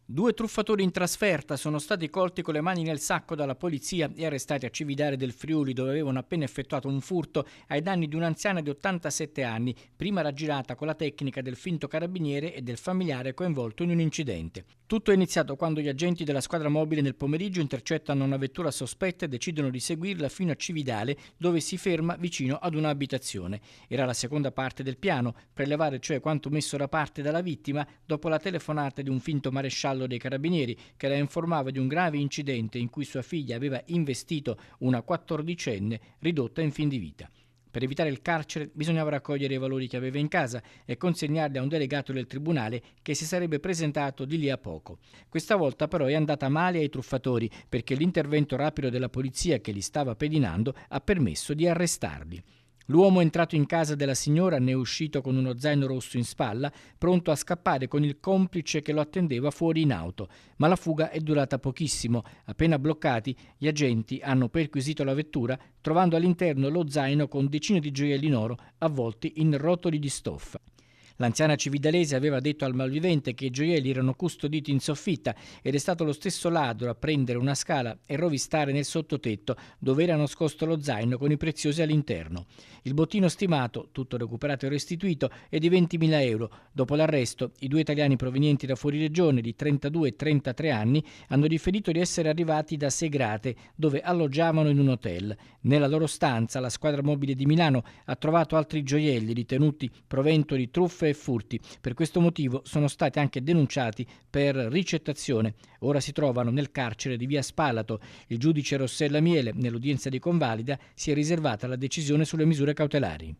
2 truffatori in trasferta sono stati colti con le mani nel sacco dalla polizia e arrestati a Cividale del Friuli, dove avevano appena effettuato un furto ai danni di un'anziana di 87 anni, prima raggirata con la tecnica del finto carabiniere e del familiare coinvolto in un incidente. Tutto è iniziato quando gli agenti della squadra mobile nel pomeriggio intercettano una vettura sospetta e decidono di seguirla fino a Cividale, dove si ferma vicino ad un'abitazione. Era la seconda parte del piano, prelevare cioè quanto messo da parte dalla vittima dopo la telefonata di un finto maresciallo dei carabinieri che la informava di un grave incidente in cui sua figlia aveva investito una 14enne ridotta in fin di vita. Per evitare il carcere bisognava raccogliere i valori che aveva in casa e consegnarli a un delegato del tribunale che si sarebbe presentato di lì a poco. Questa volta però è andata male ai truffatori perché l'intervento rapido della polizia che li stava pedinando ha permesso di arrestarli. L'uomo è entrato in casa della signora, ne è uscito con uno zaino rosso in spalla, pronto a scappare con il complice che lo attendeva fuori in auto. Ma la fuga è durata pochissimo. Appena bloccati, gli agenti hanno perquisito la vettura, trovando all'interno lo zaino con decine di gioielli in oro avvolti in rotoli di stoffa. L'anziana cividalese aveva detto al malvivente che i gioielli erano custoditi in soffitta ed è stato lo stesso ladro a prendere una scala e rovistare nel sottotetto dove era nascosto lo zaino con i preziosi all'interno. Il bottino stimato, tutto recuperato e restituito, è di 20.000 euro. Dopo l'arresto, i 2 italiani provenienti da fuori regione di 32 e 33 anni hanno riferito di essere arrivati da Segrate, dove alloggiavano in un hotel. Nella loro stanza la squadra mobile di Milano ha trovato altri gioielli ritenuti provento di truffe e furti. Per questo motivo sono stati anche denunciati per ricettazione. Ora si trovano nel carcere di via Spalato. Il giudice Rossella Miele, nell'udienza di convalida, si è riservata la decisione sulle misure cautelari.